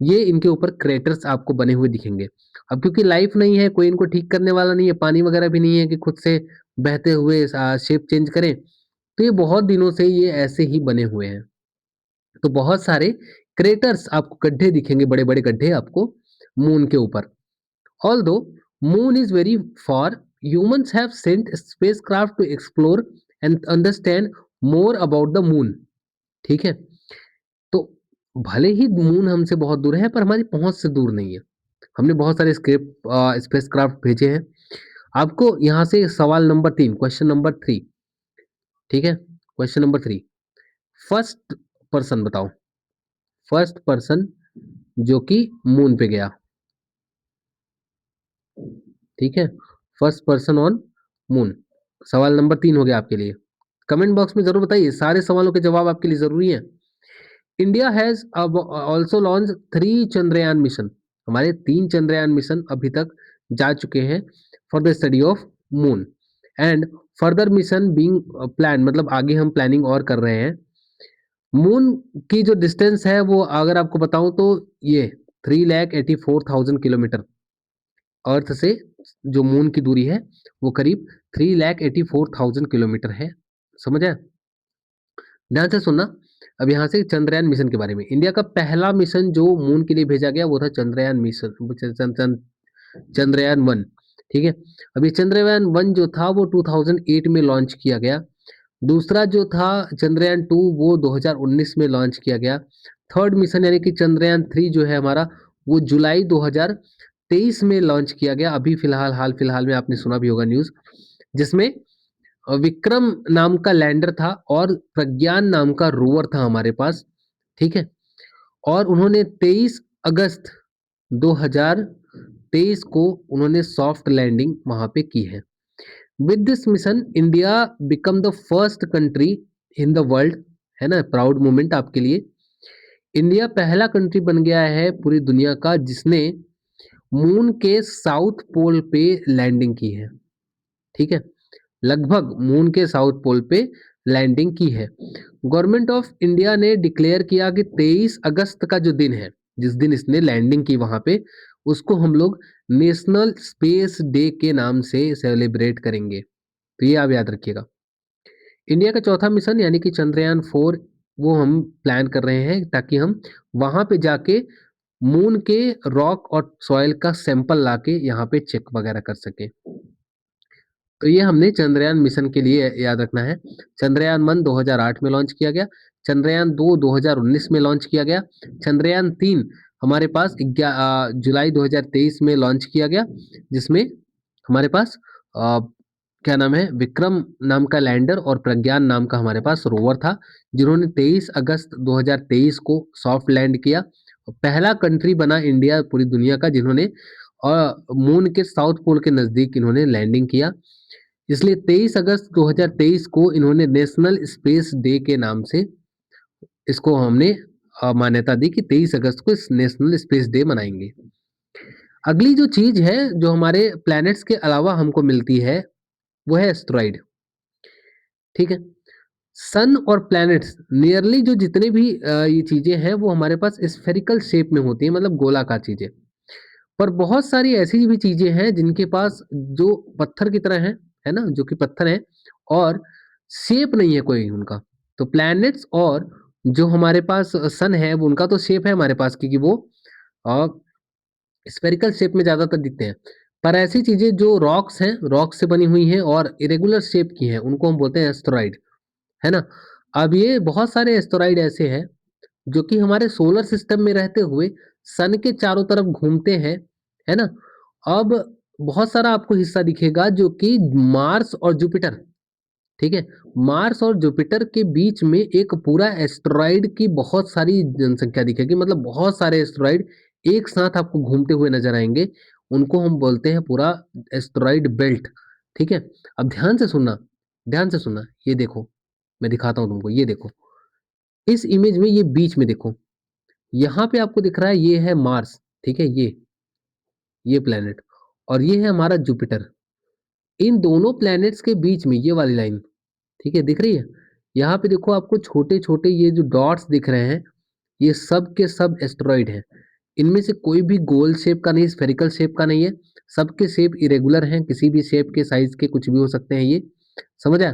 ये इनके ऊपर क्रेटर्स आपको बने हुए दिखेंगे। अब क्योंकि लाइफ नहीं है, कोई इनको ठीक करने वाला नहीं है, पानी वगैरह भी नहीं है कि खुद से बहते हुए शेप चेंज करें, तो ये बहुत दिनों से ये ऐसे ही बने हुए हैं। तो बहुत सारे क्रेटर्स आपको, गड्ढे दिखेंगे, बड़े बड़े गड्ढे आपको मून के ऊपर। Although moon is very far, humans have sent spacecraft to explore and understand more about the moon, ठीक है। तो भले ही मून हमसे बहुत दूर है पर हमारी पहुंच से दूर नहीं है। हमने बहुत सारे स्पेसक्राफ्ट भेजे हैं। आपको यहाँ से सवाल नंबर 3, क्वेश्चन नंबर 3, ठीक है, क्वेश्चन नंबर 3, फर्स्ट पर्सन बताओ, फर्स्ट पर्सन जो कि मून पे गया, ठीक है, फर्स्ट पर्सन ऑन मून। सवाल नंबर 3 हो गया आपके लिए। कमेंट बॉक्स में जरूर बताइए, सारे सवालों के जवाब आपके लिए जरूरी है। India has also launch 3 Chandrayaan mission, हमारे 3 चंद्रयान मिशन अभी तक जा चुके हैं for the study of moon, and further mission being plan, मतलब आगे हम प्लानिंग और कर रहे हैं। मून की जो डिस्टेंस है वो अगर आपको बताऊं तो ये 3,84,000 किलोमीटर, अर्थ से जो मून की दूरी है वो करीब 3,84,000 किलोमीटर है, समझ आया? ध्यान से सुनना। अब यहाँ से चंद्रयान मिशन के बारे में, इंडिया का पहला मिशन जो मून के लिए भेजा गया वो था चंद्रयान मिशन, चंद्रयान 1, ठीक है। अभी चंद्रयान 1 जो था वो 2008 में लॉन्च किया गया। दूसरा जो था चंद्रयान 2 वो 2019 में लॉन्च किया गया। थर्ड मिशन यानी कि चंद्रयान 3 जो है हमारा वो जुलाई 2023 में लॉन्च किया गया। अभी फिलहाल हाल फिलहाल में आपने सुना भी होगा न्यूज, जिसमें विक्रम नाम का लैंडर था और प्रज्ञान नाम का रोवर था हमारे पास, ठीक है। और उन्होंने 23 अगस्त 2023 को उन्होंने सॉफ्ट लैंडिंग वहां पे की है। With this mission India become the first country in the world, है ना, प्राउड मोमेंट आपके लिए। इंडिया पहला कंट्री बन गया है पूरी दुनिया का जिसने मून के साउथ पोल पे लैंडिंग की है। ठीक है, लगभग मून के साउथ पोल पे लैंडिंग की है। गवर्नमेंट ऑफ इंडिया ने डिक्लेयर किया कि 23 अगस्त का जो दिन है, जिस दिन इसने लैंडिंग की वहां पे, उसको हम लोग नेशनल स्पेस डे के नाम से सेलिब्रेट करेंगे। तो ये आप याद रखिएगा। इंडिया का चौथा मिशन यानी कि चंद्रयान 4, वो हम प्लान कर रहे हैं ताकि हम वहां पे जाके मून के रॉक और सॉइल का सैंपल लाके यहाँ पे चेक वगैरह कर सके। तो ये हमने चंद्रयान मिशन के लिए याद रखना है। चंद्रयान 1 2008 में लॉन्च किया गया, चंद्रयान 2 2019 में लॉन्च किया गया, चंद्रयान 3 हमारे पास जुलाई 2023 में लॉन्च किया गया, जिसमें हमारे पास क्या नाम है, विक्रम नाम का लैंडर और प्रज्ञान नाम का हमारे पास रोवर था, जिन्होंने 23 अगस्त 2023 को सॉफ्ट लैंड किया। पहला कंट्री बना इंडिया पूरी दुनिया का जिन्होंने मून के साउथ पोल के नजदीक इन्होंने लैंडिंग किया। इसलिए 23 अगस्त 2023 को इन्होंने नेशनल स्पेस डे के नाम से इसको हमने मान्यता दी कि 23 अगस्त को इस नेशनल स्पेस डे मनाएंगे। अगली जो चीज है जो हमारे प्लैनेट्स के अलावा हमको मिलती है वो है एस्ट्रॉइड। ठीक है, सन और प्लैनेट्स नियरली जो जितने भी ये चीजें हैं वो हमारे पास स्फेरिकल शेप में होती है, मतलब गोलाकार चीजें। पर बहुत सारी ऐसी भी चीजें हैं जिनके पास जो पत्थर की तरह है ना, जो कि पत्थर है और शेप नहीं है कोई उनका। तो प्लैनेट्स और जो हमारे पास सन है वो उनका तो शेप है हमारे पास, क्योंकि वो स्फेरिकल शेप में ज्यादातर दिखते हैं। पर ऐसी चीजें जो रॉक्स हैं, रॉक से बनी हुई हैं और इरेगुलर शेप की हैं, उनको हम बोलते हैं एस्टेरॉइड, है ना। अब ये बहुत सारे एस्टेरॉइड ऐसे हैं जो कि हमारे सोलर सिस्टम में रहते हुए सन के चारों तरफ घूमते हैं, है ना। अब बहुत सारा आपको हिस्सा दिखेगा जो कि मार्स और जुपिटर, ठीक है, मार्स और जुपिटर के बीच में एक पूरा एस्टेरॉइड की बहुत सारी जनसंख्या दिखेगी, मतलब बहुत सारे एस्टेरॉइड एक साथ आपको घूमते हुए नजर आएंगे। उनको हम बोलते हैं पूरा एस्टेरॉइड बेल्ट। ठीक है, अब ध्यान से सुनना, ध्यान से सुनना, ये देखो, मैं दिखाता हूं तुमको, ये देखो, इस इमेज में ये बीच में देखो, यहाँ पे आपको दिख रहा है ये है मार्स, ठीक है, ये प्लेनेट, और ये है हमारा जुपिटर। इन दोनों प्लैनेट्स के बीच में ये वाली लाइन, ठीक है, दिख रही है। यहाँ पे देखो आपको छोटे छोटे ये जो डॉट्स दिख रहे हैं, ये सब के सब एस्टेरॉइड हैं। इनमें से कोई भी गोल शेप का नहीं, स्फेरिकल शेप का नहीं है, सबके शेप इरेगुलर हैं, किसी भी शेप के साइज के कुछ भी हो सकते हैं, ये समझ आया।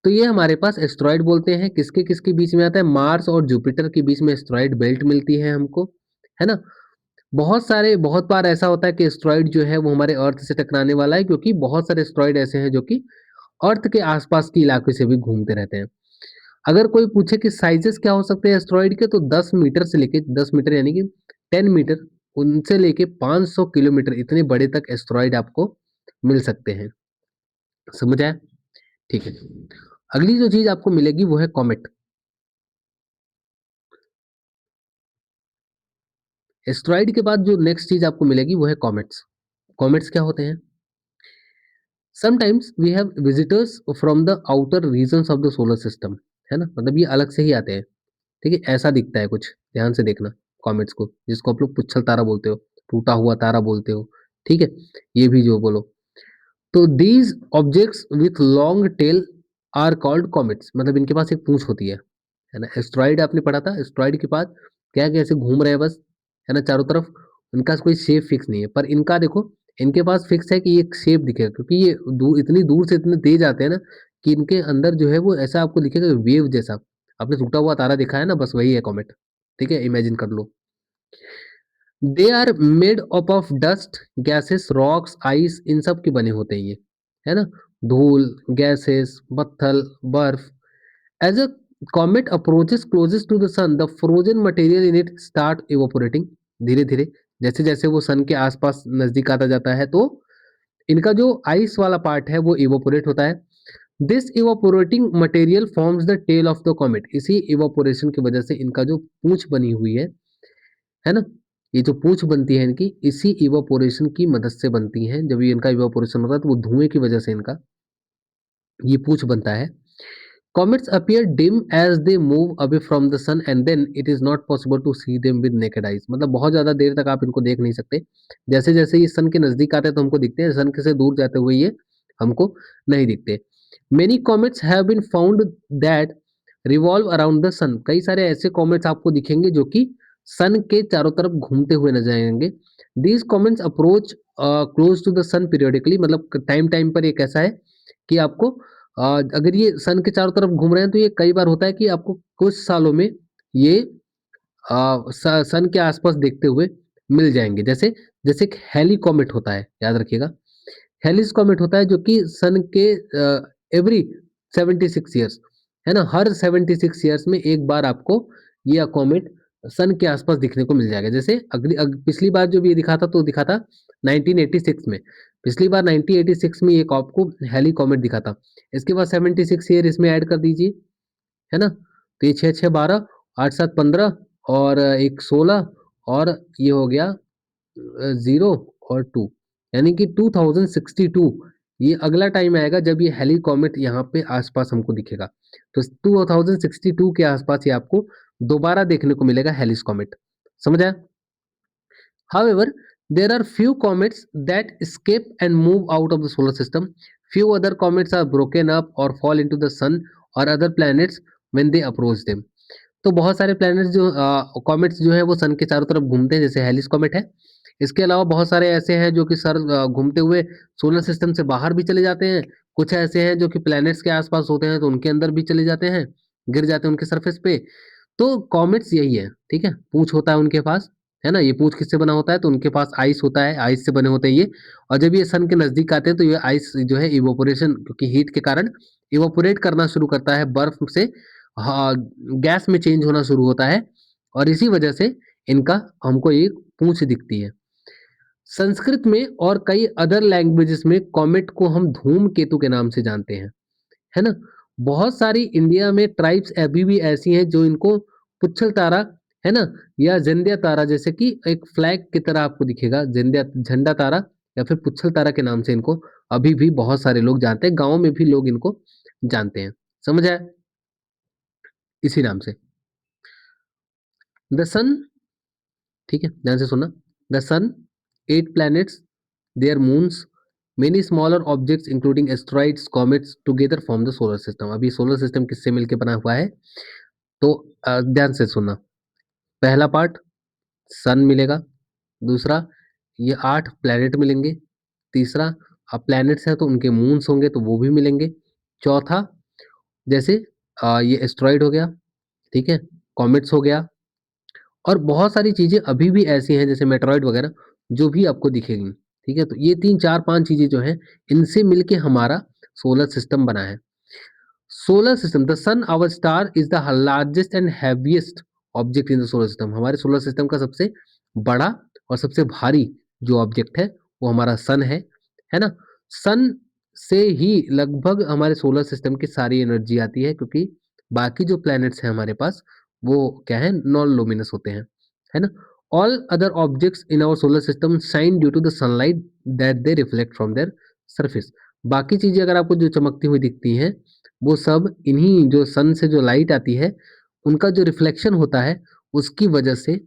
तो ये हमारे पास एस्टेरॉइड बोलते हैं, किसके किसके बीच में आता है, मार्स और जुपिटर के बीच में एस्टेरॉइड बेल्ट मिलती है हमको, है ना। बहुत बार ऐसा होता है कि एस्टेरॉइड जो है वो हमारे अर्थ से टकराने वाला है, क्योंकि बहुत सारे एस्टेरॉइड ऐसे हैं जो कि अर्थ के आसपास के इलाके से भी घूमते रहते हैं। अगर कोई पूछे कि साइजेस क्या हो सकते हैं एस्टेरॉइड के, तो 10 मीटर से लेके 10 मीटर यानी कि 10 मीटर, उनसे लेके 500 किलोमीटर इतने बड़े तक एस्टेरॉइड आपको मिल सकते हैं। समझ आया? ठीक है, अगली जो चीज आपको मिलेगी वो है कॉमेट। एस्टेरॉइड के बाद जो नेक्स्ट चीज आपको मिलेगी वो है कॉमेट्स। कॉमेट्स क्या होते हैं? Sometimes we have visitors from the outer regions of the solar system, है ना, मतलब ये अलग से ही आते हैं। ठीक है, ऐसा दिखता है कुछ, ध्यान से देखना कॉमेट्स को, जिसको आप लोग पुच्छल तारा बोलते हो, टूटा हुआ तारा बोलते हो, ठीक है, ये भी जो बोलो। तो these objects with long tail are called comets, मतलब इनके पास एक पूंछ होती है ना। एस्ट्रॉइड आपने पढ़ा था, एस्ट्रॉइड के पास क्या क्या ऐसे घूम रहे हैं बस, है ना, चारों तरफ। इनका कोई शेप फिक्स नहीं है, पर इनका देखो, इनके पास फिक्स है कि ये एक शेप दिखेगा, क्योंकि ये इतनी दूर से इतने तेज आते हैं ना कि इनके अंदर जो है वो ऐसा आपको दिखेगा वेव जैसा। आपने टूटा हुआ तारा देखा है ना, बस वही है कॉमेट। ठीक है, इमेजिन कर लो। They are made up of dust, gases, rocks, ice, इन सब के बने होते हैं ये, है ना, धूल, गैसेस, पत्थर, बर्फ। As a comet approaches closest to the sun, the frozen material in it start evaporating, धीरे धीरे जैसे जैसे वो सन के आसपास नजदीक आता जाता है, तो इनका जो आइस वाला पार्ट है वो इवोपोरेट होता है। This evaporating material forms the tail of the comet, इसी इवोपोरेशन की वजह से इनका जो पूंछ बनी हुई है ना, ये जो पूंछ बनती है इनकी, इसी इवापोरेशन की मदद से बनती हैं। जब ये इनका इवापोरेशन होता है तो वो धुएं की वजह से इनका ये पूंछ बनता है। Comets appear dim as they move away from the sun and then it is not possible to see them with naked eyes। मतलब बहुत ज़्यादा देर तक आप इनको देख नहीं सकते। जैसे-जैसे ये सन के नज़दीक आते हैं तो हमको दिखते हैं, सन के से दूर जाते हुए ये हमको नहीं दिखते। Many comets have been found that revolve around the sun। कई सारे ऐसे कॉमेट्स आपको दिखेंगे जो कि सन के चारों तरफ घूमते हुए नजर आएंगे। These comets approach close to the sun periodically। मतलब टाइम टाइम पर ये कैसा है कि आपको अगर ये सन के चारों तरफ घूम रहे हैं तो ये कई बार होता है कि आपको कुछ सालों में ये सन के आसपास देखते हुए मिल जाएंगे। जैसे जैसे एक हेली कॉमेट होता है, याद रखिएगा। हेलिस कॉमेट होता है जो कि सन के एवरी 76 ईयर्स, है ना, हर 76 ईयर्स में एक बार आपको ये कॉमेट सन के आसपास दिखने को मिल जाएगा। जैसे पिछली बार जो भी ये दिखा था तो दिखा था 1986 में। पिछली बार 1986 में एक आपको हेली कॉमेट दिखा था। इसके बाद 76 ईयर इसमें ऐड कर दीजिए, है ना। तो ये 6 6 12 8 7 15 और एक 16 और ये हो गया 0 और 2, यानी कि 2062 ये अगला टाइम आएगा जब ये हेली कॉमेट यहाँ पे आसपास हमको दिखेगा। तो 2062 के आसपास ये आपको दोबारा देखने को मिलेगा हेलिस कॉमेट। समझ आया? However, there are few comets that escape and move out of the solar system. Few other comets are broken up or fall into the sun or other planets when they approach them. तो बहुत सारे planets जो comets जो है वो सन के चारों तरफ घूमते हैं, जैसे हेलिस कॉमेट है। इसके अलावा बहुत सारे ऐसे हैं जो कि सर घूमते हुए सोलर सिस्टम से बाहर भी चले जाते हैं। कुछ ऐसे हैं जो कि प्लैनेट्स के आसपास होते हैं तो उनके अंदर भी चले जाते हैं, गिर जाते हैं उनके सरफेस पे। तो कॉमेट्स यही है, ठीक है। पूंछ होता है उनके पास, है ना। ये पूंछ किससे बना होता है? तो उनके पास आइस होता है, आइस से बने होते हैं ये। और जब ये सन के नजदीक आते हैं तो ये आइस जो है इवोपोरेशन, क्योंकि हीट के कारण इवोपोरेट करना शुरू करता है, बर्फ से हाँ, गैस में चेंज होना शुरू होता है और इसी वजह से इनका हमको एक पूंछ दिखती है। संस्कृत में और कई अदर लैंग्वेजेस में कॉमेट को हम धूमकेतु के नाम से जानते हैं, है ना। बहुत सारी इंडिया में ट्राइब्स अभी भी ऐसी हैं जो इनको पुच्छल तारा, है ना, या जिंदिया तारा, जैसे कि एक फ्लैग की तरह आपको दिखेगा, जिंदिया झंडा तारा या फिर पुच्छल तारा के नाम से इनको अभी भी बहुत सारे लोग जानते हैं। गाँव में भी लोग इनको जानते हैं। समझ आया? इसी नाम से द सन, ठीक है, ध्यान से सुनना। The sun, 8 planets, their moons, many smaller objects including asteroids, comets together form the solar system. अभी सोलर सिस्टम किससे मिलकर बना हुआ है? तो ध्यान से सुनना। पहला पार्ट सन मिलेगा, दूसरा ये 8 प्लैनेट मिलेंगे, तीसरा अब प्लैनेट्स हैं तो उनके मून्स होंगे तो वो भी मिलेंगे, चौथा जैसे ये एस्ट्रॉइड हो गया, ठीक है, कॉमेट्स हो गया, और बहुत सारी चीज़ें अभी भी ऐसी हैं जैसे मेटेरॉइड वगैरह जो भी आपको दिखेंगी, ठीक है। तो ये 3 4 5 चीज़ें जो हैं इनसे मिलके हमारा सोलर सिस्टम बना है। Solar system, the sun our star is the largest and heaviest object in the solar system. हमारे सोलर सिस्टम का सबसे बड़ा और सबसे भारी जो ऑब्जेक्ट है वो हमारा सन है ना। सन से ही लगभग हमारे सोलर सिस्टम की सारी एनर्जी आती है, क्योंकि बाकी जो प्लैनेट्स हैं हमारे पास वो क्या है, नॉन लुमिनस होते हैं, है ना। All other objects in our solar system shine due to the sunlight that they reflect from their surface. बाकी चीजें अगर आपको जो चमकती हुई दिखती हैं वो सब इन्हीं जो सन से जो लाइट आती है उनका जो रिफ्लेक्शन होता है उसकी वजह से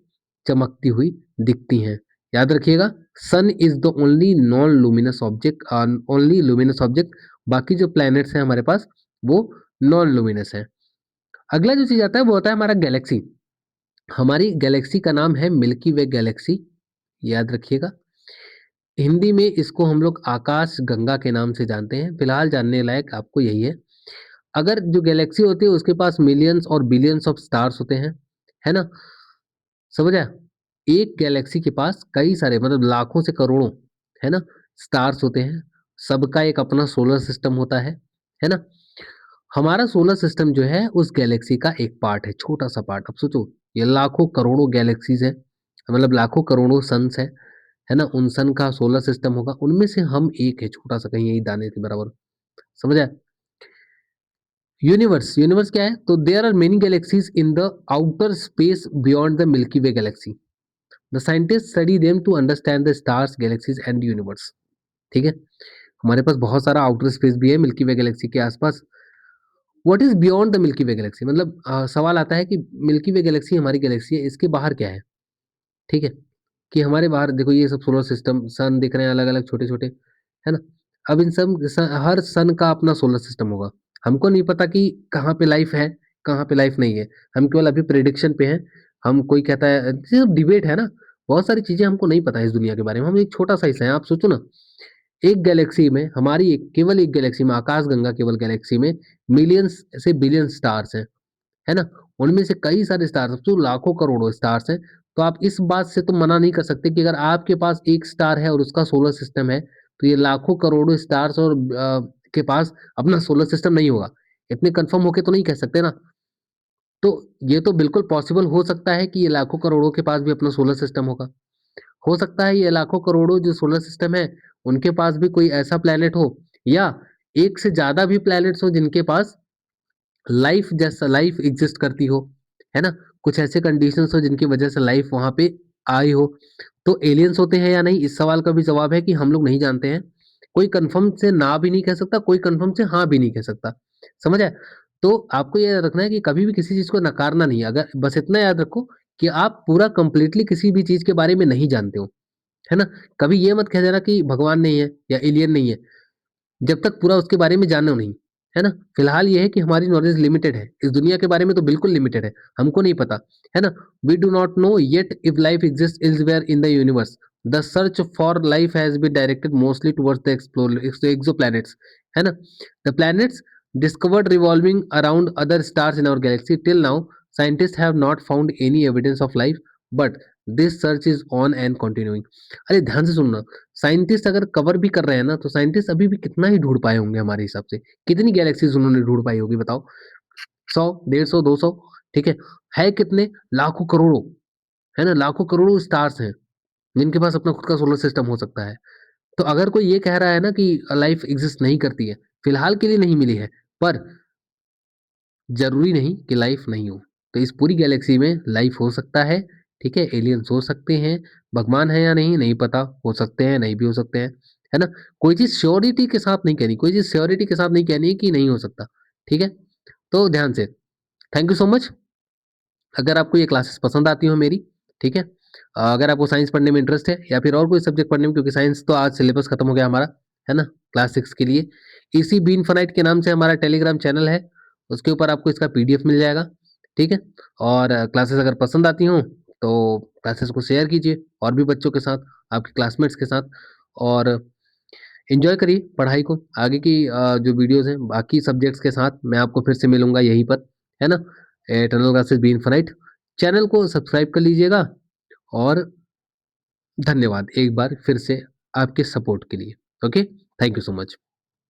चमकती हुई दिखती हैं। याद रखिएगा, sun is the only non luminous object, only luminous object. बाकी जो प्लैनेट्स हैं हमारे पास वो नॉन लुमिनस है। अगला जो चीज आता है वो होता है हमारा गैलेक्सी। हमारी गैलेक्सी का नाम है मिल्की वे गैलेक्सी, याद रखिएगा। हिंदी में इसको हम लोग आकाश गंगा के नाम से जानते हैं। फिलहाल जानने लायक आपको यही है। अगर जो गैलेक्सी होती है उसके पास मिलियंस और बिलियंस ऑफ स्टार्स होते हैं, है ना। समझ आया? एक गैलेक्सी के पास कई सारे, मतलब लाखों से करोड़ों, है ना, स्टार्स होते हैं। सबका एक अपना सोलर सिस्टम होता है ना। हमारा सोलर सिस्टम जो है उस गैलेक्सी का एक पार्ट है, छोटा सा पार्ट। अब सोचो, ये लाखों करोड़ों गैलेक्सीज है, मतलब लाखों करोड़ों सन्स है ना। उन सन का सोलर सिस्टम होगा, उनमें से हम एक है, छोटा सा, कहीं यही दाने के बराबर। समझ आया? यूनिवर्स, यूनिवर्स क्या है? तो there are many galaxies in the outer space beyond the Milky Way galaxy. The scientist study them to understand the stars, galaxies and universe. ठीक है, हमारे पास बहुत सारा आउटर स्पेस भी है मिल्की वे गैलेक्सी के आसपास। What is beyond the Milky Way Galaxy, मतलब सवाल आता है कि मिल्की वे गैलेक्सी हमारी गैलेक्सी है, इसके बाहर क्या है। ठीक है, कि हमारे बाहर देखो ये सब सोलर सिस्टम, सन दिख रहे हैं अलग अलग छोटे छोटे, है ना। अब इन सब हर सन का अपना सोलर सिस्टम होगा। हमको नहीं पता कि कहाँ पे लाइफ है, कहाँ पे लाइफ नहीं है। हम केवल अभी प्रिडिक्शन पे हैं। हम कोई कहता है, सिर्फ डिबेट है ना। बहुत सारी चीजें हमको नहीं पता है इस दुनिया के बारे में। हम एक छोटा सा हिस्सा है। आप सोचो ना, एक गैलेक्सी में, हमारी केवल एक गैलेक्सी में, आकाश गंगा केवल गैलेक्सी में मिलियंस से बिलियन स्टार्स हैं, है ना। उनमें से कई सारे स्टार्स, अब तो लाखों करोड़ों स्टार्स हैं। तो आप इस बात से तो मना नहीं कर सकते कि अगर आपके पास एक स्टार है और उसका सोलर सिस्टम है, तो ये लाखों करोड़ों स्टार्स और के पास अपना सोलर सिस्टम नहीं होगा। इतने कंफर्म होके तो नहीं कह सकते ना। तो ये तो बिल्कुल पॉसिबल हो सकता है कि ये लाखों करोड़ों के पास भी अपना सोलर सिस्टम होगा। हो सकता है ये लाखों करोड़ों जो सोलर सिस्टम है, उनके पास भी कोई ऐसा प्लेनेट हो, या एक से ज्यादा भी प्लैनेट्स हो जिनके पास लाइफ जैसा लाइफ एग्जिस्ट करती हो, है ना। कुछ ऐसे कंडीशंस हो जिनकी वजह से लाइफ वहां पे आई हो। तो एलियंस होते हैं या नहीं, इस सवाल का भी जवाब है कि हम लोग नहीं जानते हैं। कोई कंफर्म से ना भी नहीं कह सकता, कोई कंफर्म से हाँ भी नहीं कह सकता। समझ आया। तो आपको ये रखना है कि कभी भी किसी चीज को नकारना नहीं है। अगर बस इतना याद रखो कि आप पूरा कंप्लीटली किसी भी चीज के बारे में नहीं जानते हो, है ना। कभी ये मत कह देना कि भगवान नहीं है या एलियन नहीं है, जब तक पूरा उसके बारे में जानो नहीं, है ना। फिलहाल ये है कि हमारी नॉलेज लिमिटेड है, इस दुनिया के बारे में तो बिल्कुल लिमिटेड है, हमको नहीं पता, है ना। We do not know yet if life exist elsewhere in the universe. The search for life has been directed mostly towards the explore exoplanets, है ना। The planets discovered revolving around other stars in our galaxy. Till now, scientists have not found any evidence of life, but this search is on and continuing. अरे ध्यान से सुनना, scientist अगर cover भी कर रहे हैं ना, तो साइंटिस्ट अभी भी कितना ही ढूंढ पाए होंगे हमारे हिसाब से। कितनी गैलेक्सीज उन्होंने ढूंढ पाई होगी बताओ। 100, 150, 200, ठीक है कितने, लाखों करोड़ों, है ना। लाखों करोड़ों स्टार्स हैं जिनके पास अपना खुद का सोलर सिस्टम हो सकता है। तो अगर कोई ये कह रहा है ना कि लाइफ एग्जिस्ट नहीं करती है, फिलहाल के लिए नहीं मिली है, पर जरूरी नहीं कि लाइफ नहीं हो। तो इस पूरी गैलेक्सी में लाइफ हो सकता है, ठीक है। एलियंस हो सकते हैं, भगवान है या नहीं नहीं पता, हो सकते हैं नहीं भी हो सकते हैं, है ना। कोई चीज श्योरिटी के साथ नहीं कहनी, कोई चीज श्योरिटी के साथ नहीं कहनी कि नहीं हो सकता, ठीक है। तो ध्यान से, थैंक यू सो मच। अगर आपको ये क्लासेस पसंद आती हो मेरी, ठीक है, अगर आपको साइंस पढ़ने में इंटरेस्ट है या फिर और कोई सब्जेक्ट पढ़ने में, क्योंकि साइंस तो आज सिलेबस खत्म हो गया हमारा, है ना, क्लास 6 के लिए। इसी बी इनफाइनाइट के नाम से हमारा टेलीग्राम चैनल है, उसके ऊपर आपको इसका पीडीएफ मिल जाएगा, ठीक है। और क्लासेस अगर पसंद आती हों तो क्लासेस को शेयर कीजिए और भी बच्चों के साथ, आपके क्लासमेट्स के साथ, और एंजॉय करिए पढ़ाई को। आगे की जो वीडियोस हैं बाकी सब्जेक्ट्स के साथ मैं आपको फिर से मिलूंगा यहीं पर, है ना। Eternal classes B infinite channel को सब्सक्राइब कर लीजिएगा। और धन्यवाद एक बार फिर से आपके सपोर्ट के लिए। Okay, thank you so much.